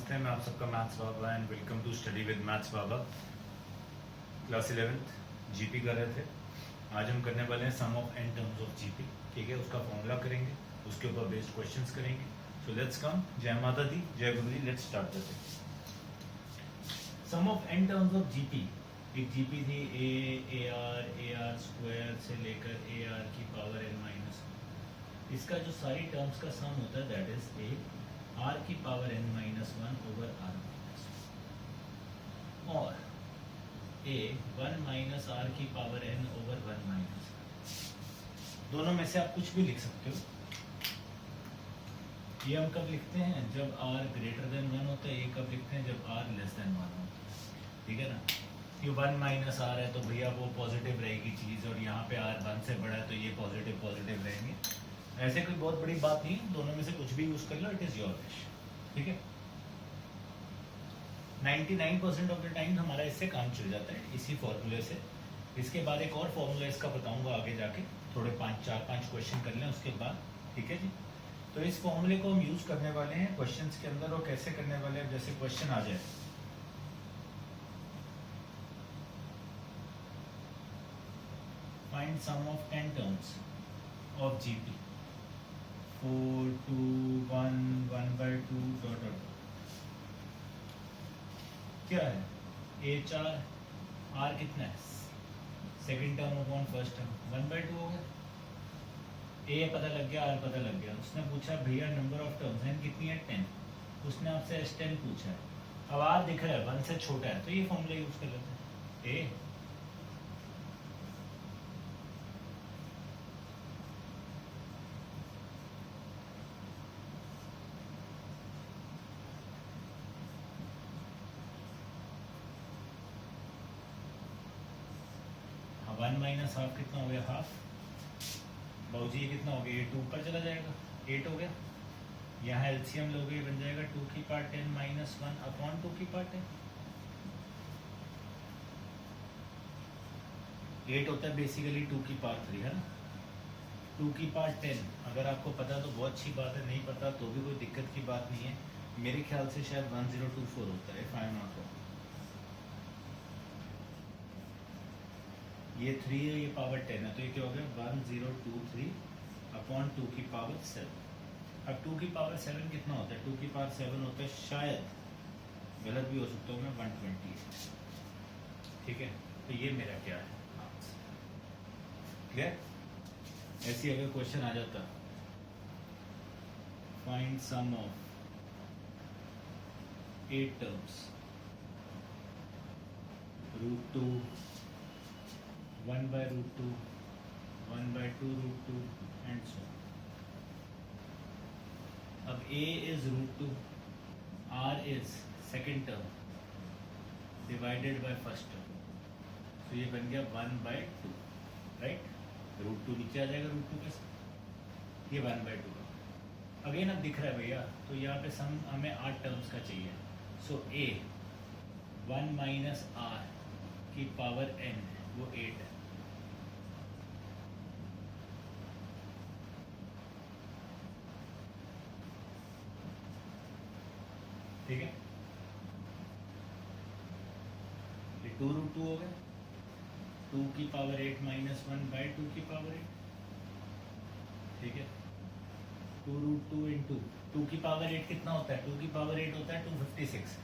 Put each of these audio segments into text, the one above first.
नमस्ते, मैं आप सबका maths Baba and welcome to study with maths Baba. Class 11th GP कर रहे थे। आज हम करने वाले हैं sum of N terms of GP. ठीक है, उसका फॉर्मूला करेंगे, उसके ऊपर बेस्ड क्वेश्चंस करेंगे। So let's come. जय माता दी, जय गुरु जी। लेट्स स्टार्ट करते हैं। Sum of N terms of GP. एक जीपी थी ए आर स्क्वायर से लेकर ए आर की पावर n माइनस। इसका जो सारी टर्म्स का सम होता है दैट इज ए आर की power n minus one over are minus और ए वन माइनस आर की power n over one minus. दोनों में से आप कुछ भी लिख सकते हो। ये हम कब लिखते हैं? जब r ग्रेटर देन वन होता है। ये कब लिखते हैं? जब r लेस देन वन होता है। ठीक है ना? ये वन माइनस आर है तो भैया वो पॉजिटिव रहेगी चीज़, और यहाँ पे r वन से बड़ा है तो ये पॉजिटिव रहेंगे। ऐसे कोई बहुत बड़ी बात नहीं, दोनों में से कुछ भी यूज कर लो, इट इज योर विश। ठीक है, 99% ऑफ द टाइम हमारा इससे काम चल जाता है, इसी फॉर्मूले से। इसके बाद एक और फॉर्मूला इसका बताऊंगा आगे जाके, थोड़े 4-5 क्वेश्चन कर लें उसके बाद। ठीक है जी। तो इस फॉर्मूले को हम यूज करने वाले हैं क्वेश्चंस के अंदर। और कैसे करने वाले हैं? जैसे क्वेश्चन आ जाए, find sum of 10 terms of GP 4 2 1 1/2 dot dot. क्या है? ए 4 आर कितना है? Second term upon first term 1/2 हो गया। ए पता लग गया, आर पता लग गया। उसने पूछा भैया नंबर ऑफ टर्म्स एन कितनी है? 10। उसने आपसे S10 पूछा है। अब आर दिख रहा है 1 से छोटा है तो ये फॉर्मूला यूज कर लेते हैं। ए वन माइनस हाफ कितना हो गया? हाफ। बाबूजी ये कितना हो गया? ये 2 पर चला जाएगा, 8 हो गया। यहाँ एलसीएम लोगे बन जाएगा 2 की पावर 10 माइनस 1 अपॉन 2 की पावर 10। 8 होता है बेसिकली 2 की पावर 3, है ना? 2 की पावर 10 अगर आपको पता तो बहुत अच्छी बात है, नहीं पता तो भी कोई दिक्कत की बात नहीं है। मेरे ख्याल से शायद 1024 होता है, if I am not wrong. ये 3 है, ये पावर 10 है, तो ये क्या हो गया? 1023 अपॉन 2 की पावर 7। अब 2 की पावर 7 कितना होता है? 2 की पावर 7 होता है, शायद गलत भी हो सकता हूँ मैं, 128। ठीक है, तो ये मेरा क्या है? क्लियर? ऐसी अगर क्वेश्चन आ जाता, find sum of 8 terms √2 1/√2 1/2 √2 and so. अब a is √2, r is second term divided by first term, तो ये बन गया 1/2, राइट? √2 नीचे आ जाएगा √2 के साथ, ये 1/2 का। अगेन अब दिख रहा है भैया, तो यहाँ पे सम हमें 8 टर्म्स का चाहिए। सो a 1 माइनस r की पावर n वो 8 है। ठीक है, ये 2√2 हो गया। 2 की पावर 8 माइनस 1/2 की पावर 8। ठीक है, 2√2 इंटू 2 की पावर 8 कितना होता है? 2 की पावर 8 होता है 256।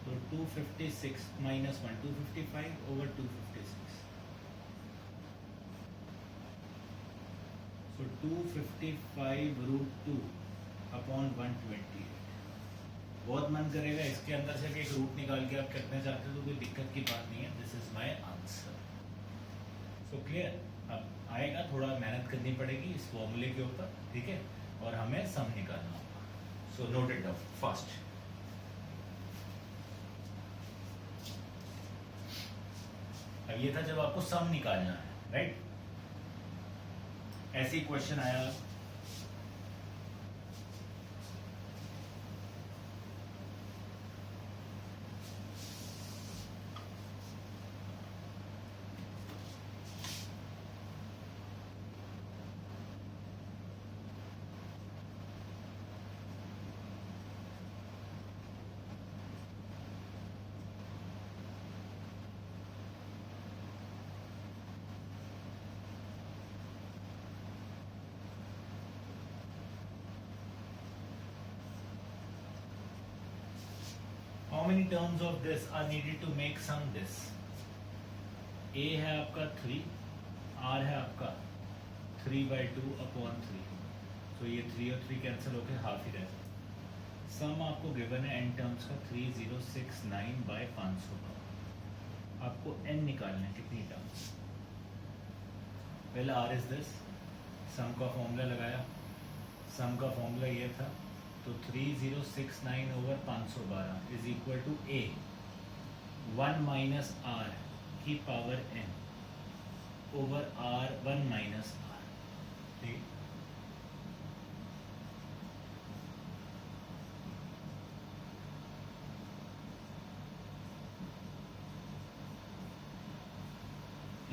तो 256 माइनस 1 255 ओवर 256। सो 255√2 अपॉन 128। बहुत मन करेगा इसके अंदर से एक रूट निकाल के आप करना चाहते हो तो कोई दिक्कत की बात नहीं है। This is my answer. So clear? अब आएगा, थोड़ा मेहनत करनी पड़ेगी इस फॉर्मूले के ऊपर। ठीक है, और हमें सम निकालना होगा। So note it down fast. अब ये था जब आपको सम निकालना है, राइट? ऐसे ही क्वेश्चन आया, many terms of this are needed to make sum this? A है आपका 3, आर है आपका 3/2/3, तो ये 3 और 3 कैंसिल होकर हाफ ही रहता है। सम आपको गिवन है n टर्म्स का 3069/500 का। आपको n निकालना है कितनी टर्म्स। पहले r इज दिस, सम का फॉर्मूला लगाया, सम का फॉर्मूला ये था, तो 3069/512 is equal to a 1 minus r की power n over r 1 minus r। ठीक,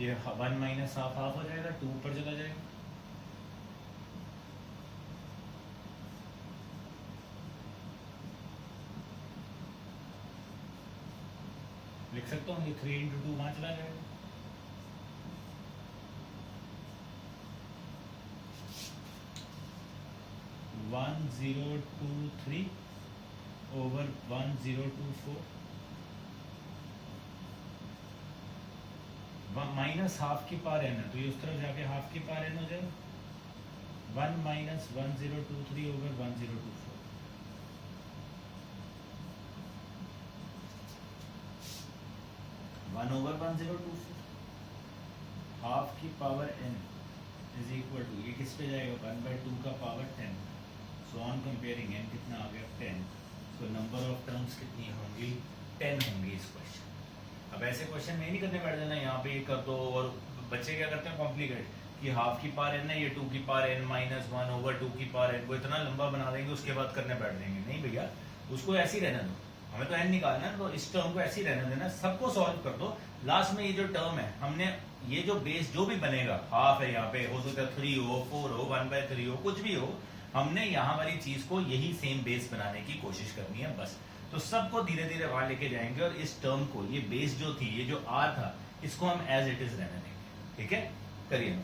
ये 1 माइनस हाफ हाफ हो जाएगा, 2 ऊपर चला जाएगा। लिख सकता हूँ, ये 3 इंटू 2 वहां चला जाएगा। वन 1023 ओवर 1024 माइनस हाफ की पावर n है, तो ये उस तरफ जाके हाफ की पावर n हो जाएगा। 1 माइनस 1023 ओवर 1024, 1 ओवर 1024 हाफ की power n is equal to, ये किस पे जाएगा, 1/2 का power 10। So on comparing n कितना आ गया 10। सो नंबर ऑफ टर्म्स कितनी होंगी, 10 होंगी इस क्वेश्चन। अब ऐसे क्वेश्चन में नहीं करने बैठ जाना, यहाँ पे ये कर दो, और बच्चे क्या करते हैं कॉम्प्लिकेट, कि हाफ की पावर n है, ये 2 की पावर n माइनस 1 ओवर 2 की पावर n को इतना लंबा बना देंगे, उसके बाद करने बैठ जाएंगे। नहीं भैया, उसको ऐसे ही रहने दो, हमें तो n निकालना है, तो इस टर्म को ऐसे ही रहने देना, सबको सॉल्व कर दो। लास्ट में ये जो टर्म है, हमने ये जो बेस जो भी बनेगा, हाफ है यहाँ पे, हो सकता है 3 हो, 4 हो, 1/3 हो, कुछ भी हो, हमने यहाँ वाली चीज को यही सेम बेस बनाने की कोशिश करनी है बस। तो सबको धीरे धीरे वहां लेके जाएंगे, और इस टर्म को, ये बेस जो थी, ये जो r था, इसको हम एज इट इज रहने देंगे। ठीक है, करिए।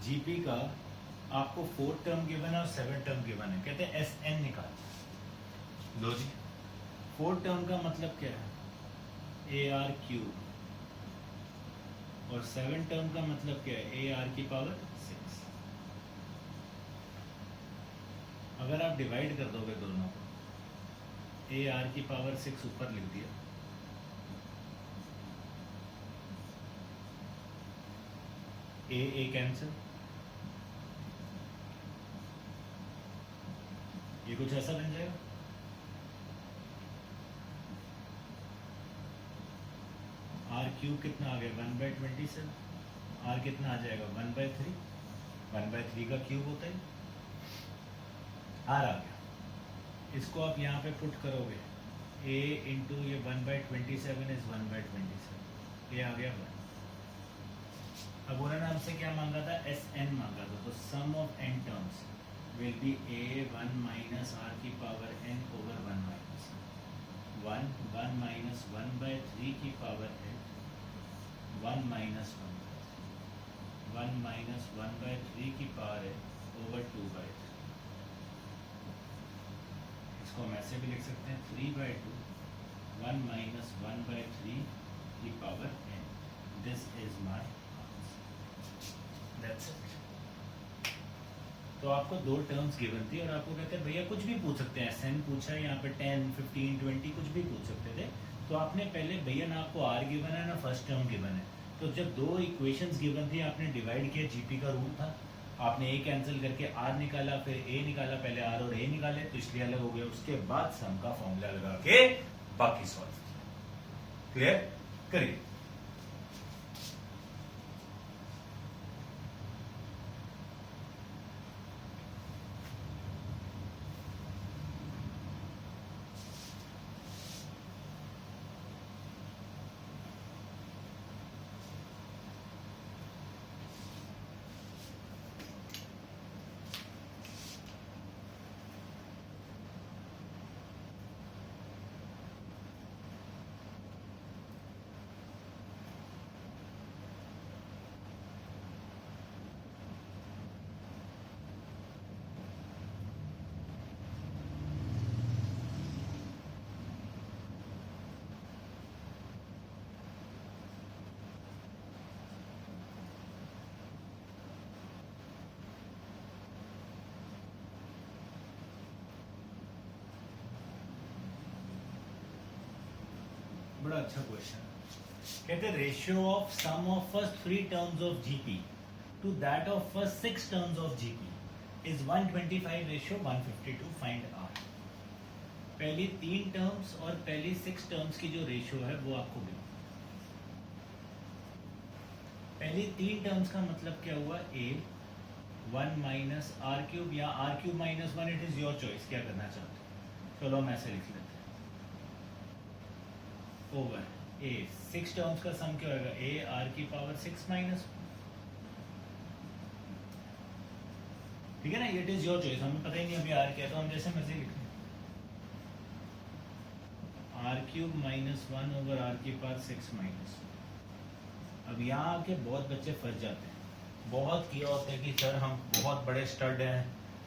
जीपी का आपको 4 टर्म गिवन है और 7 टर्म गिवन है, कहते हैं SN निकाल लो जी। 4 टर्म का मतलब क्या है, AR क्यूब, और 7 टर्म का मतलब क्या है, AR की पावर 6। अगर आप डिवाइड कर दोगे दोनों को, AR की पावर 6 ऊपर लिख दिया, A कैंसिल, ये कुछ ऐसा बन जाएगा। R क्यूब कितना आ गया, 1/27, R कितना आ जाएगा, 1/3, 1/3 का क्यूब होता है, R आ गया। इसको आप यहाँ पे पुट करोगे, A इंटू ये 1/27 इज 1/27, ये आ गया 1। अब उन्होंने हमसे क्या मांगा था, SN मांगा था, तो sum of n terms will be a1 minus r की power n over 1 minus 1 minus 1/3 की पावर n 1 minus 1 minus 1/3 की पावर n over 2/3। इसको हम ऐसे भी लिख सकते हैं 3/2 1 minus 1/3 की power n। This is my answer. That's it. तो आपको 2 टर्म्स गिवन थी, और आपको कहते हैं भैया कुछ भी पूछ सकते हैं, SN पूछा है यहाँ पे, 10, 15, 20 कुछ भी पूछ सकते थे। तो आपने पहले, भैया ना आपको R गिवन है ना फर्स्ट टर्म गिवन है, तो जब 2 इक्वेशंस गिवन थी, आपने डिवाइड किया, जीपी का रूल था, आपने A कैंसिल करके R निकाला, फिर A निकाला, पहले R और A निकाले, तो इसलिए अलग हो गया। उसके बाद सम का फॉर्मूला लगा के बाकी सॉल्व। क्लियर, करिए। बड़ा अच्छा क्वेश्चन है। कहते हैं ratio of sum of first 3 terms of GP to that of first 6 terms of GP is 125 ratio 152, find R. पहली 3 टर्म्स और पहली 6 टर्म्स की जो रेशियो है वो आपको मिली। पहली 3 टर्म्स का मतलब क्या हुआ, a 1 माइनस आर क्यूब या R cube minus 1, it is your choice, क्या करना चाहते हो। चलो हम ऐसे लिख लेते हैं, ओवर a 6 टर्म्स का सम क्या होगा, a r की पावर 6 माइनस, ठीक है ना, इट इज योर चॉइस, हमें पता ही नहीं अभी r क्या है, तो हम जैसे मर्जी लिख लें, R cube minus 1 over R की पावर 6 माइनस। अब यहाँ आके बहुत बच्चे फंस जाते हैं, बहुत किया होता है कि सर हम बहुत बड़े स्टड हैं,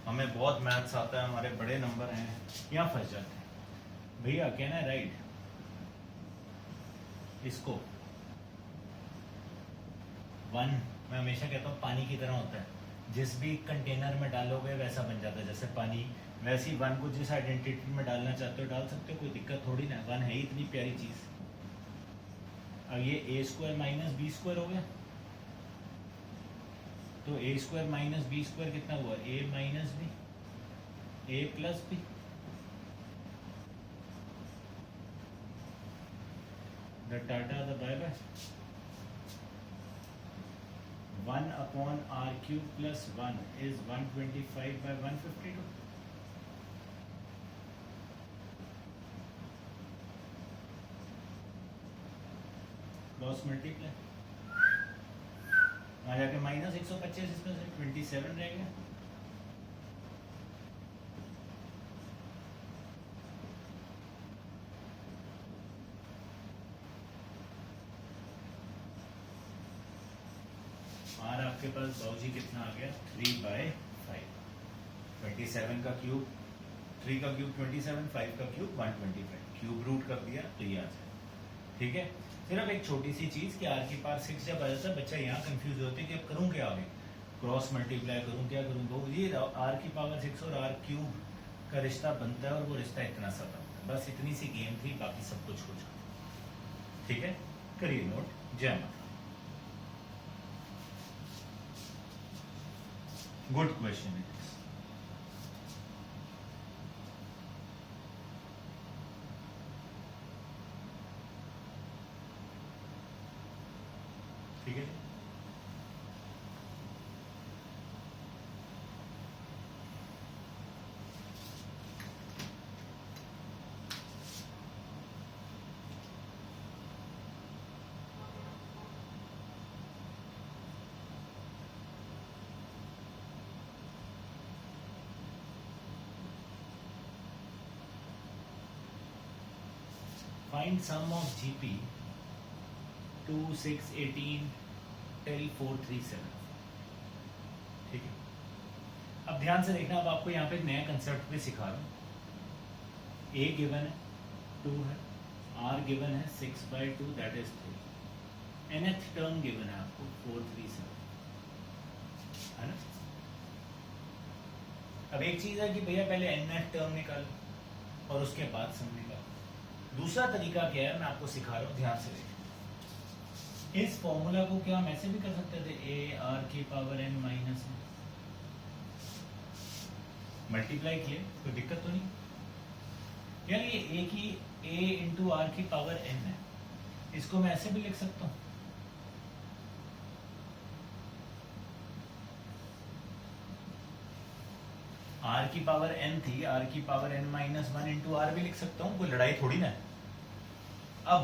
हमें बहुत मैथ्स आता है, हमारे बड़े नंबर हैं, यहाँ फंस जाते हैं। भैया कहना है राइट, इसको 1 मैं हमेशा कहता हूँ पानी की तरह होता है, जिस भी कंटेनर में डालोगे वैसा बन जाता है, जैसे पानी वैसे ही 1 को जिस आइडेंटिटी में डालना चाहते हो डाल सकते हो, कोई दिक्कत थोड़ी ना, 1 है ही इतनी प्यारी चीज़। अब ये a square minus b square हो गया, तो a square minus b square कितना हुआ, a minus b, a plus b, the data the by by, 1 upon r cube plus 1 is 125 by 152। Cross multiply, आ जाके माइनस 125, इसमें से 27 रह गया, आर आपके पास बाबूजी कितना आ गया, 3/5, 27 का क्यूब, 3 का क्यूब 27, 5 का क्यूब 125, क्यूब रूट कर दिया तो ये आ जाए, ठीक है। सिर्फ एक छोटी सी चीज़ कि आर की पावर 6 जब आ जाता है बच्चा यहाँ कंफ्यूज होते हैं कि अब करूँ क्या आगे, क्रॉस मल्टीप्लाई करूँ क्या करूँ, तो ये आर की पावर 6 और आर क्यूब का रिश्ता बनता है और वो रिश्ता इतना सा बनता है, बस इतनी सी गेम थी, बाकी सब कुछ हो जाता, ठीक है। करिए नोट, जय माता, गुड क्वेश्चन है, ठीक है। Find sum of GP 2, 6, 18 till 437, ठीक है। अब ध्यान से देखना, अब आपको यहाँ पे एक नया कंसेप्ट भी सिखा रहा हूँ। A गिवन है 2 है, R गिवन है 6/2 that is 3, nth term given है आपको 437, है ना। अब एक चीज है कि भैया पहले nth टर्म निकालो और उसके बाद सम निकालो। दूसरा तरीका क्या है मैं आपको सिखा रहा हूँ, ध्यान से देखिए। इस फॉर्मूला को क्या हम ऐसे भी कर सकते थे, a r की पावर n माइनस में मल्टीप्लाई किए, कोई दिक्कत तो नहीं, यार ये a की a इंटू आर की पावर n है, इसको मैं ऐसे भी लिख सकता हूँ, r की पावर n थी, r की power n minus 1 into R भी लिख सकता हूँ, कोई लड़ाई थोड़ी ना है। अब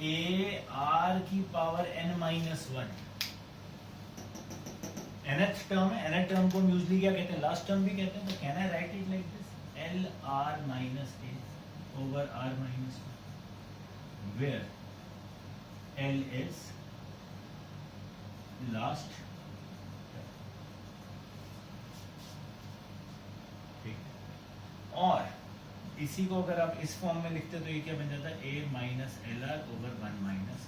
a r की power n minus 1 nth term है, nth टर्म को हम यूजली क्या कहते हैं, लास्ट टर्म भी कहते हैं, तो कहना है write it like this, l r minus a over r minus 1, where l is last, और इसी को अगर आप इस फॉर्म में लिखते तो ये क्या बन जाता है, a minus L R over 1 minus.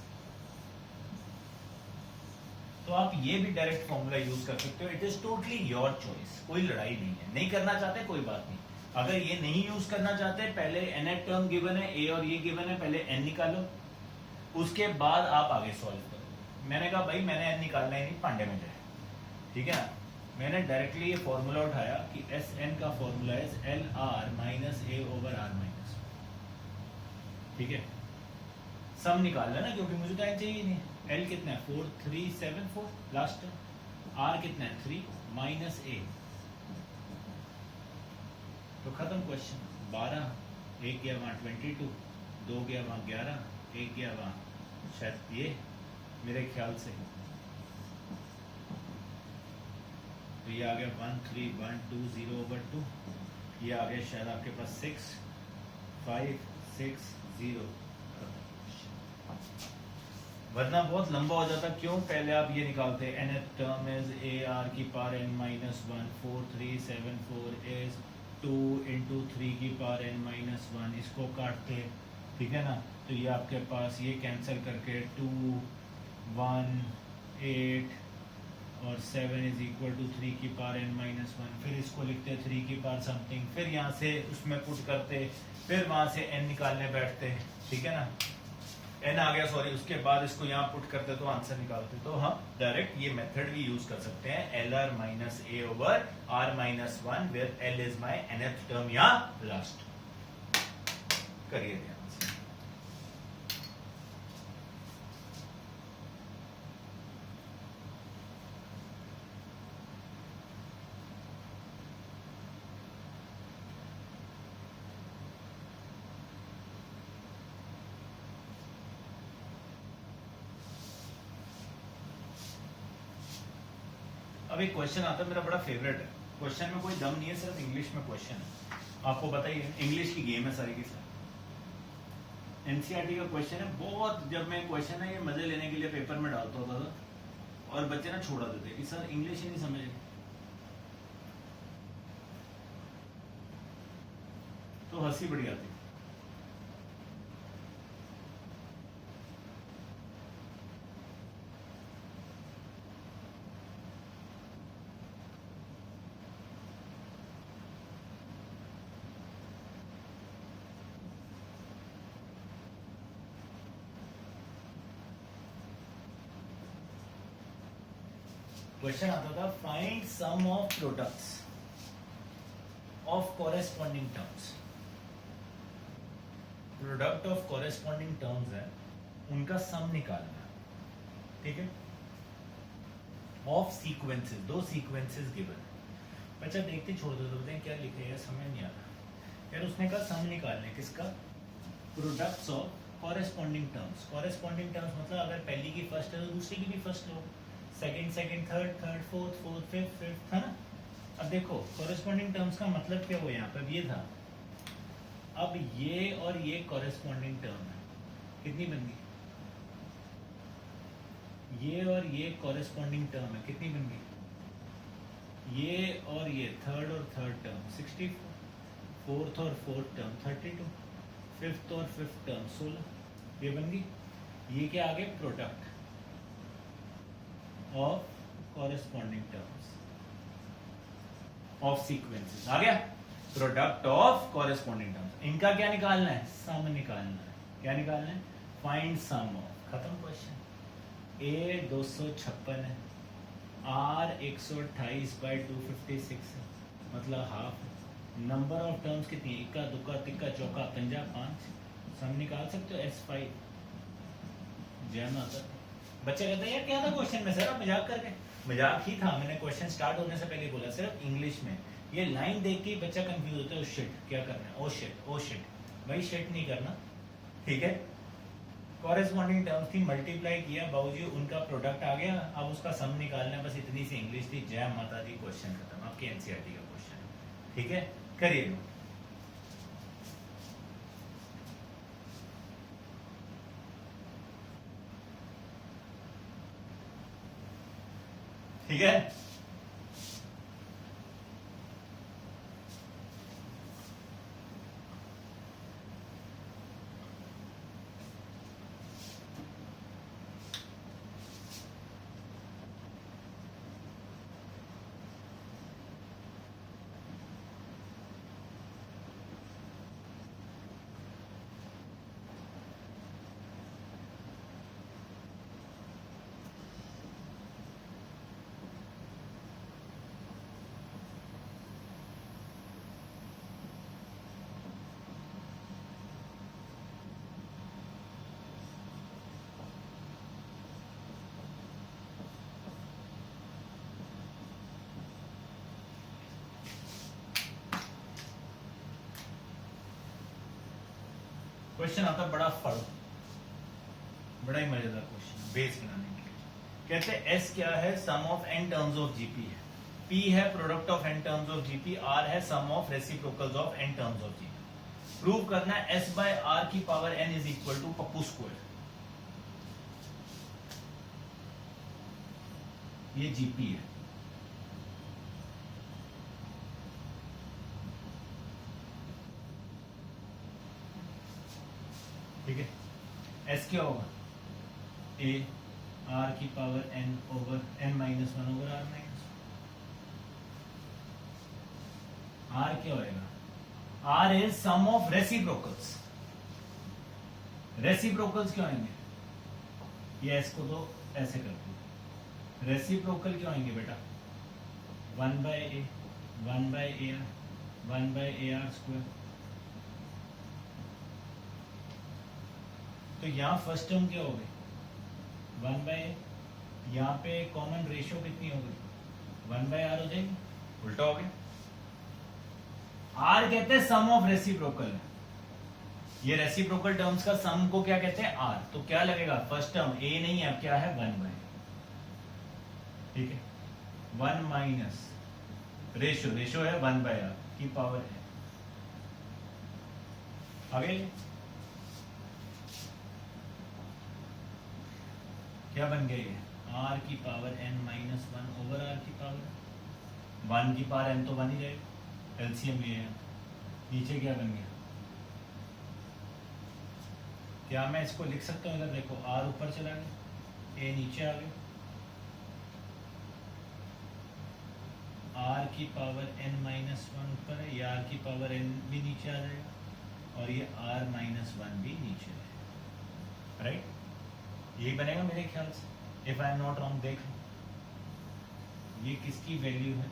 तो आप ये भी डायरेक्ट फॉर्मूला यूज कर सकते हो, it is totally your choice, कोई लड़ाई नहीं है, नहीं करना चाहते कोई बात नहीं, अगर ये नहीं यूज करना चाहते, पहले nth टर्म गिवन है, a और ये गिवन है, पहले n निकालो, उसके बाद आप आगे सॉल्व करो। मैंने कहा भाई मैंने n निकालना ही नहीं, पांडे में जाए, ठीक है ना। मैंने डायरेक्टली ये फॉर्मूला उठाया कि एस एन का फॉर्मूला है L R minus A over are minus, ठीक है। सम निकाल लेना क्योंकि मुझे तो n चाहिए नहीं। एल कितना है 4374 लास्ट टर्म, आर कितना है 3 माइनस ए, तो खत्म क्वेश्चन। 12 एक गया वहां 22, 2 गया वहां 11, एक गया वहां शायद ये मेरे ख्याल से, तो ये आ गया 13120 ओवर 2, ये आ गया शायद आपके पास 6560। वरना बहुत लंबा हो जाता, क्यों पहले आप ये निकालते nth term is a are की power n minus 1, 4374 is 2 into 3 की पावर n माइनस 1, इसको काटते, ठीक है ना, तो ये आपके पास ये कैंसिल करके 2 1 8 और 7 इज इक्वल टू 3 की पावर n माइनस 1, फिर इसको लिखते 3 की पावर समथिंग, फिर यहाँ से उसमें पुट करते, फिर वहां से n निकालने बैठते, ठीक है ना, n आ गया सॉरी, उसके बाद इसको यहाँ पुट करते तो आंसर निकालते। तो हम डायरेक्ट ये मेथड भी यूज कर सकते हैं, L R minus A over are minus 1 where L is my nth term या लास्ट। करिए ध्यान से। अब एक क्वेश्चन आता है मेरा बड़ा फेवरेट है, क्वेश्चन में कोई दम नहीं है, सिर्फ इंग्लिश में क्वेश्चन है, आपको बताइए इंग्लिश की गेम है सारी की सारी, एनसीईआरटी का क्वेश्चन है। बहुत जब मैं क्वेश्चन है ये मजे लेने के लिए पेपर में डालता होता था और बच्चे ना छोड़ा देते कि सर इंग्लिश ही नहीं समझे, तो हंसी बड़ी आती। क्वेश्चन आता था find sum of products of corresponding terms. Product of corresponding terms है, उनका सम निकालना, ठीक है, ऑफ सीक्वेंसेस, दो सीक्वेंसेस गिवन। बच्चा देखते छोड़ दो, बोलते हैं क्या लिखे यार समझ नहीं आ रहा यार। उसने कहा सम निकालने किसका, products of corresponding terms. Corresponding terms मतलब अगर पहली की फर्स्ट है तो दूसरी की भी फर्स्ट लो, second second third third fourth fourth fifth fifth, है ना। अब देखो कॉरेस्पॉन्डिंग टर्म्स का मतलब क्या हुआ, यहाँ पर ये था, अब ये और ये कॉरेस्पॉन्डिंग टर्म है, कितनी बन गई, ये और ये कॉरेस्पॉन्डिंग टर्म है, कितनी बन गई, ये और ये थर्ड और थर्ड टर्म 64, फोर्थ और फोर्थ टर्म 32, फिफ्थ और फिफ्थ टर्म 16, ये बन गई। ये क्या आ गए, product of corresponding terms of sequences आ गया, प्रोडक्ट ऑफ कॉरेस्पॉन्डिंग टर्म्स। इनका क्या निकालना है, सम निकालना है। क्या निकालना है, फाइंड सम ऑफ, खत्म क्वेश्चन। ए 256 है, आर 128 बाई 256 है, मतलब हाफ। नंबर ऑफ टर्म्स कितनी है, इक्का दुक्का तिक्का चौका पंजा 5, सम निकाल सकते हो S5। जय माता। बच्चे कहते हैं यार क्या था क्वेश्चन में, सर आप मजाक करके, मजाक ही था, मैंने क्वेश्चन स्टार्ट होने से पहले बोला सिर्फ इंग्लिश में। ये लाइन देख के बच्चा कंफ्यूज होता है, ओ शिट क्या करना है, ओ शिट ओ शिट, भाई शिट नहीं करना, ठीक है। कॉरेस्पॉन्डिंग टर्म्स थी, मल्टीप्लाई किया बाबूजी, उनका प्रोडक्ट आ गया, अब उसका सम निकालना है, बस इतनी सी इंग्लिश थी। जय माता दी, क्वेश्चन खत्म, आपके एनसीईआरटी का क्वेश्चन, ठीक है, करिए। ठीक है, क्वेश्चन आता बड़ा फड़, बड़ा ही मजेदार क्वेश्चन बेस बनाने के लिए। कहते हैं एस क्या है, sum of N terms of GP है, पी है product of N terms of GP, R है sum of reciprocals of N terms of GP. Prove करना है एस बाय आर की power n is equal to पप्पू square. ये GP है, ठीक है। एस क्या होगा, ए आर की power n over n minus one over are minus. R क्या होएगा, R is sum of reciprocals. Reciprocals क्या होंगे, ये एस को तो ऐसे कर दो, रेसिप्रोकल क्या होंगे बेटा, 1 by A 1 by A R 1 by A are square. तो यहां फर्स्ट टर्म क्या हो गई, 1 बाय ए, यहाँ पे कॉमन रेशियो कितनी हो गई, 1 बाय आर हो जाएगी, उल्टा हो गया। आर कहते हैं सम ऑफ रेसिप्रोकल, ये रेसिप्रोकल टर्म्स का सम को क्या कहते हैं, आर। तो क्या लगेगा, फर्स्ट टर्म ए नहीं है, अब क्या है 1 बाय, ठीक है, 1 माइनस रेशियो, रेशियो है 1 बाय आर की पावर है। आगे क्या बन गया, ये आर की power N minus one over R की पावर 1 की पावर एन तो बन ही जाएगा, एलसीएम ये है। नीचे क्या बन गया, क्या मैं इसको लिख सकता हूँ, इधर देखो आर ऊपर चला गया, ए नीचे आ गया, आर की पावर एन माइनस वन ऊपर है, ये आर की पावर एन भी नीचे आ जाएगा, और ये आर माइनस वन भी नीचे है, राइट। यही बनेगा मेरे ख्याल से, if I am not wrong. देख लो ये किसकी वैल्यू है,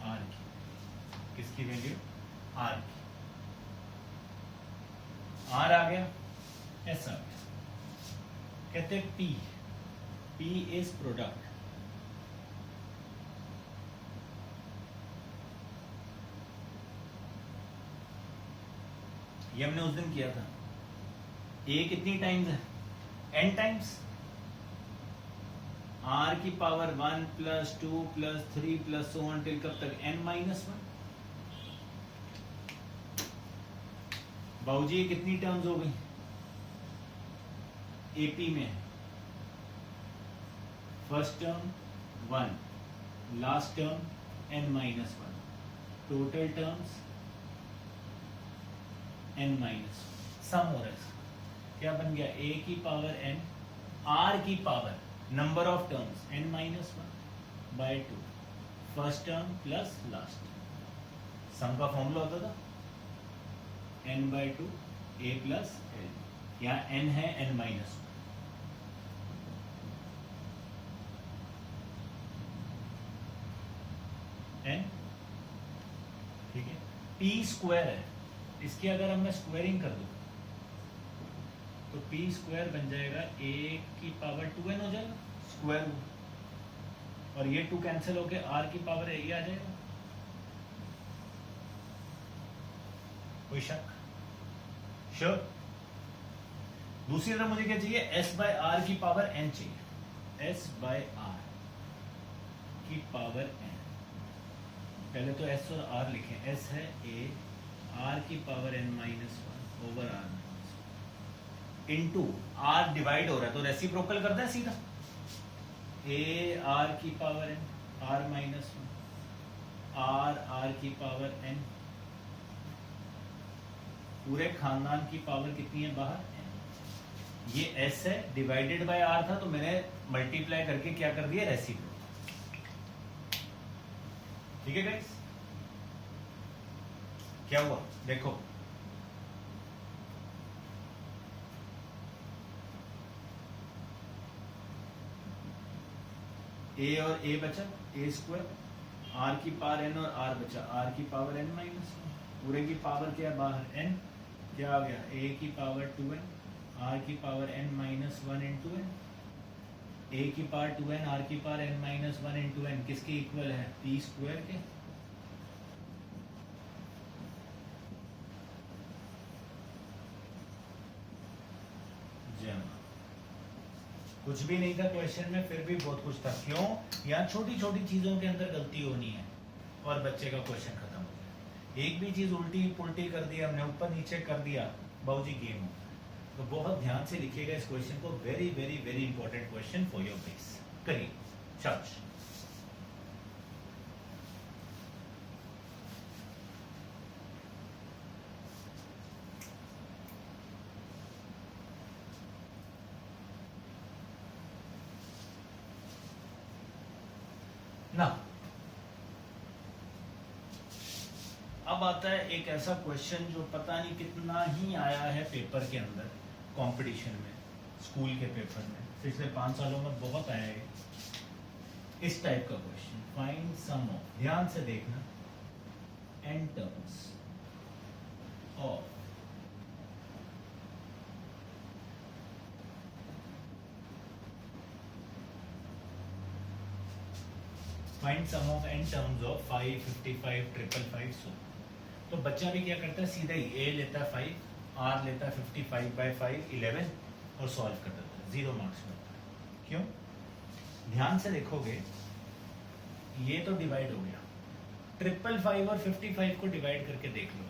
आर की, किसकी वैल्यू, आर की। आर आ गया, एस आ गया। कहते हैं पी, पी इज प्रोडक्ट, ये हमने उस दिन किया था। ए कितनी टाइम्स है, एन टाइम्स, आर की power 1 plus 2 plus 3 plus so on till कब तक, एन माइनस वन। बाबूजी ये कितनी टर्म्स हो गई एपी में, first term 1, last term n minus one, total terms n minus, sum हो रहा है। क्या बन गया, ए की पावर एन, आर की power number of terms n minus one by 2, first term plus last. Sum का फॉर्मूला होता था n by 2 a plus l, यहाँ एन है एन माइनस एन, ठीक है। पी स्क्वायर है, इसकी अगर हम मैं स्क्वायरिंग कर दूं तो पी स्क्वायर बन जाएगा ए की पावर 2n हो जाएगा स्क्वायर रूट, और ये 2 कैंसिल होके आर की पावर ए आ जाएगा। कोई शक, श्योर। दूसरी तरफ मुझे क्या चाहिए, एस बाय आर की पावर एन चाहिए, एस बाय आर की पावर एन। पहले तो एस और आर लिखें, एस है ए आर की power N minus one over R into R divide हो रहा है तो रेसिप्रोकल करता है सीधा, ए आर की power N R minus one, R R की पावर एन, पूरे खानदान की पावर कितनी है बाहर एन। ये एस है, डिवाइडेड बाय आर था तो मैंने मल्टीप्लाई करके क्या कर दिया, रेसिप्रोकल। ठीक है गाइस, क्या हुआ देखो, ए और ए बचा, ए स्क्वायर, आर की पावर एन और आर बचा, आर की पावर एन माइनस वन, पूरे की पावर क्या है बाहर एन, क्या आ गया ए की पावर 2n, आर की power N minus one into n, a की पावर 2n आर की power N minus one into n किसके इक्वल है, पी स्क्वायर के। कुछ भी नहीं था क्वेश्चन में, फिर भी बहुत कुछ था। क्यों? यहाँ छोटी छोटी चीजों के अंदर गलती होनी है और बच्चे का क्वेश्चन खत्म हो गया। एक भी चीज उल्टी पुल्टी कर दिया हमने, ऊपर नीचे कर दिया, बाबूजी गेम हो। तो बहुत ध्यान से लिखिएगा इस क्वेश्चन को, very very very important question for your base. करिए शाबाश। ना अब आता है एक ऐसा क्वेश्चन जो पता नहीं कितना ही आया है पेपर के अंदर, कंपटीशन में, स्कूल के पेपर में पिछले 5 सालों में बहुत आया है इस टाइप का क्वेश्चन। फाइंड सम ऑफ, ध्यान से देखना, N terms of find sum of N terms of 5, 55, 555 so. तो बच्चा भी क्या करता है, सीधा ही ए लेता है 5, आर लेता है 55/5 11 और सॉल्व कर देता है, 0 मार्क्स मिलता है। क्यों? ध्यान से देखोगे, ये तो डिवाइड हो गया, 555 और 55 को डिवाइड करके देख लो।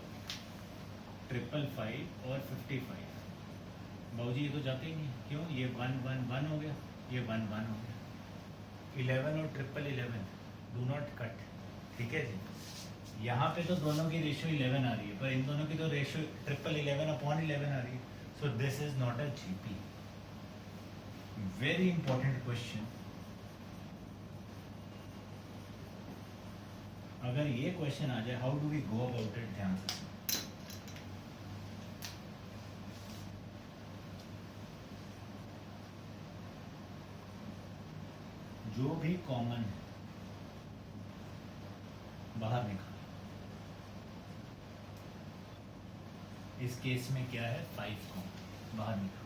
555 और 55, बाबूजी ये तो जाते ही नहीं। क्यों? ये 1 1 1 हो गया, ये 1 1 हो गया। 11 और 11 डू नॉट कट, ठीक है जी। यहाँ पे तो दोनों की रेशियो 11 आ रही है, पर इन दोनों की तो रेशियो 11/11 आ रही है। So this is not a GP. Very important question. अगर ये क्वेश्चन आ जाए, how do we go about it? ध्यान से जो भी कॉमन है बाहर निकाल। इस केस में क्या है, 5 कॉमन बाहर निकाल।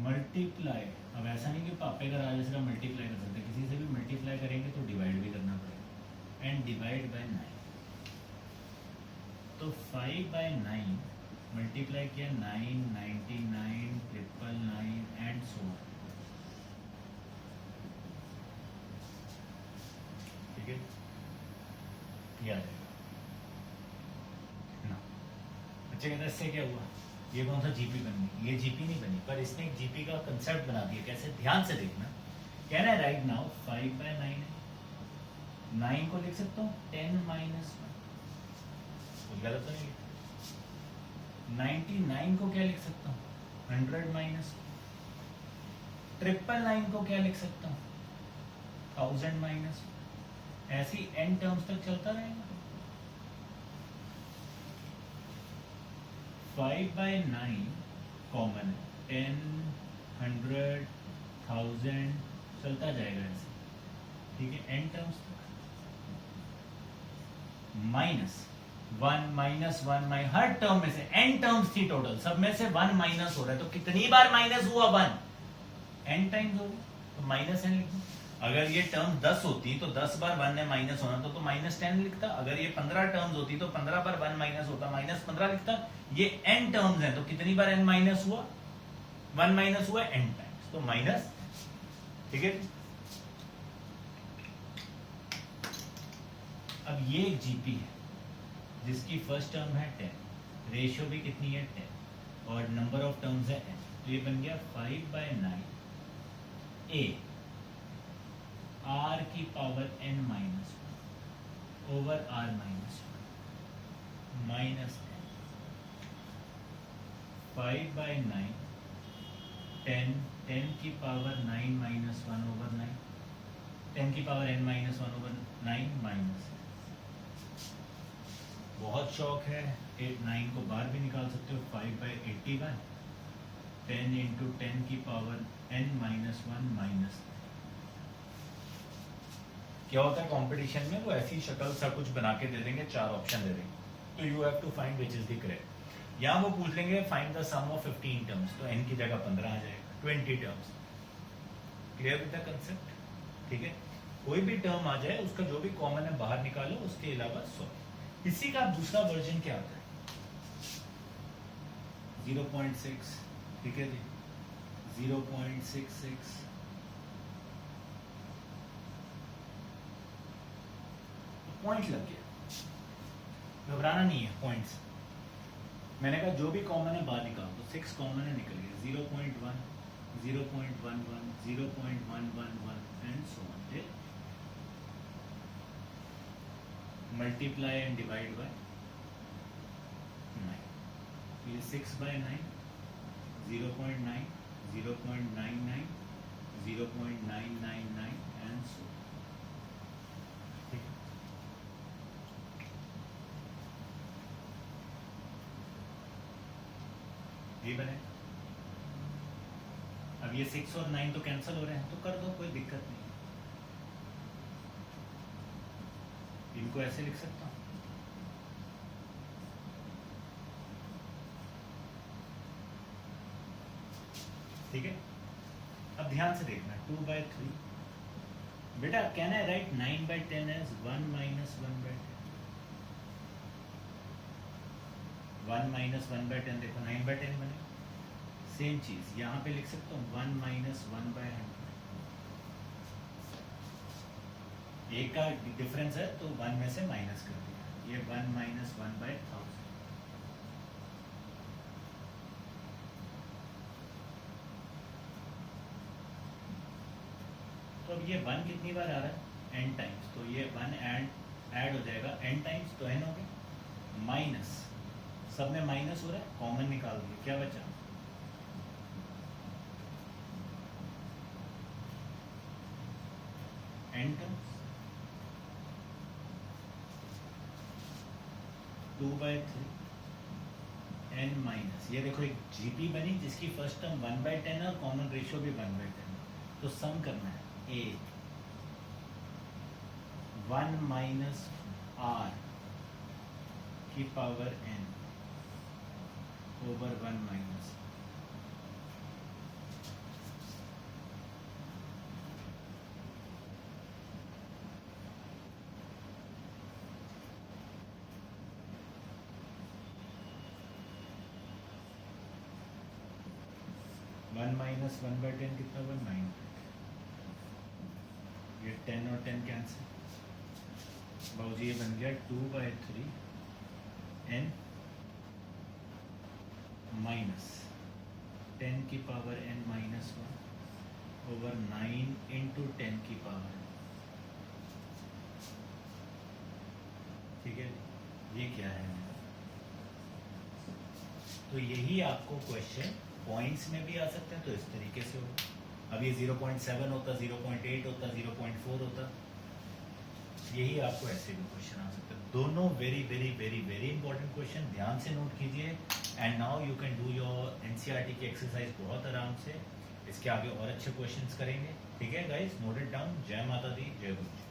मल्टीप्लाई, अब ऐसा नहीं कि पापे का राजा का मल्टीप्लाई कर सकते, किसी से भी मल्टीप्लाई करेंगे तो डिवाइड भी करना पड़ेगा। एंड डिवाइड बाय 9, तो 5/9 मल्टीप्लाई किया 9, 99, 999 एंड सो ऑन। ठीक है, ये आ जाएगा ना। बच्चे कहते हैं इससे क्या हुआ, ये कौन सा जीपी बन गई? ये जीपी नहीं बनी, पर इसने एक जीपी का कंसेप्ट बना दिया। कैसे? ध्यान से देखना। कहना है राइट नाउ 5/9 है, 9 को लिख सकता हूँ 10 - 1, कुछ गलत तो नहीं। 99 को क्या लिख सकता हूँ, 100 माइनस। 999 को क्या लिख सकता हूँ, 1000 माइनस। ऐसी n टर्म्स तक चलता रहेगा। 5/9 कॉमन है, 10, 100, 1000 चलता जाएगा ऐसे, ठीक है, n टर्म्स तक। माइनस 1 - 1 हर टर्म में से n टर्म्स थी टोटल, सब में से 1 माइनस हो रहा है, तो कितनी बार माइनस हुआ 1? n टाइम्स होगा, तो -n लिख दो। अगर ये टर्म 10 होती तो 10 बार 1 ने माइनस होना तो -10 लिखता। अगर ये 15 टर्म्स होती तो 15 बार 1 माइनस होता, -15 लिखता। ये n टर्म्स हैं तो कितनी बार n माइनस हुआ? 1 माइनस हुआ n टाइम्स, तो माइनस, ठीक है। अब ये एक जीपी है जिसकी फर्स्ट टर्म है 10, रेशियो भी कितनी है 10, और नंबर ऑफ टर्म्स है n, तो ये बन गया 5/9 a r की power n minus over r minus minus 5/9 10 की पावर 9 माइनस 1 ओवर 9, 10 की power n minus 1 over 9 minus. बहुत शौक है, 9 को बाहर भी निकाल सकते हो, 5/81, 10 × 10 की पावर n माइनस 1 माइनस। क्या होता है कंपटीशन में, वो ऐसी शक्ल सा कुछ बना के दे देंगे, 4 ऑप्शन दे देंगे, तो you have to find which is the correct. यहाँ वो पूछ लेंगे find the sum of 15 terms, तो n की जगह 15 आ जाएगा, 20 terms. Clear with the concept, ठीक है। कोई भी टर्म आ जाए उसका जो भी कॉमन है बाहर निकालो, उसके अलावा सॉल्व। इसी का दूसरा वर्जन क्या आता है 0.6, ठीक है जी 0.66, पॉइंट लग गया, घबराना नहीं है पॉइंट्स। मैंने कहा जो भी कॉमन है बाहर निकाल तो 6 कॉमन है, निकल गया 0.1, 0.11, 0.111 and so on till multiply and divide by 9। ये 6 by 9, 0.9, 0.99, 0.999 एंड सो। ये बने। अब ये 6 और 9 तो कैंसिल हो रहे हैं, तो कर दो, कोई दिक्कत नहीं। इनको ऐसे लिख सकता हूं, ठीक है। अब ध्यान से देखना 2/3 बेटा कहना है राइट 9/10 एज 1 - 1/10, 1 - 1/10 देखो 9/10 बने। सेम चीज यहाँ पे लिख सकता हूँ 1 - 1/100। एक का डिफरेंस है तो 1 में से माइनस कर दिया, ये 1 - 1/1000। तो अब ये 1 कितनी बार आ रहा है n टाइम्स, तो ये 1 ऐड हो जाएगा n टाइम्स, तो n हो गया माइनस, सब में माइनस हो रहा है, कॉमन निकाल दिया, क्या बचा n टर्म्स 2/3 n माइनस, ये देखो एक जीपी बनी जिसकी फर्स्ट टर्म 1/10 और कॉमन रेशियो भी 1/10, तो सम करना है a 1 माइनस r की पावर n ओवर 1 माइनस 1 - 1/10 कितना हुआ 9। ये 10 और 10 कैंसिल, बाबूजी ये बन गया 2/3 n माइनस 10 की पावर n - 1 ओवर 9 इंटू 10 की पावर, ठीक है। ये क्या है, तो यही आपको क्वेश्चन पॉइंट्स में भी आ सकते हैं, तो इस तरीके से होगा। अब ये 0.7 होता, 0.8 होता, 0.4 होता, यही आपको ऐसे भी क्वेश्चन आ सकते हैं। दोनों very very very very important question, ध्यान से नोट कीजिए। And now you can do your NCERT की एक्सरसाइज बहुत आराम से। इसके आगे और अच्छे क्वेश्चंस करेंगे, ठीक है गाइस, नोट इट डाउन। जय माता दी, जय गुरु जी।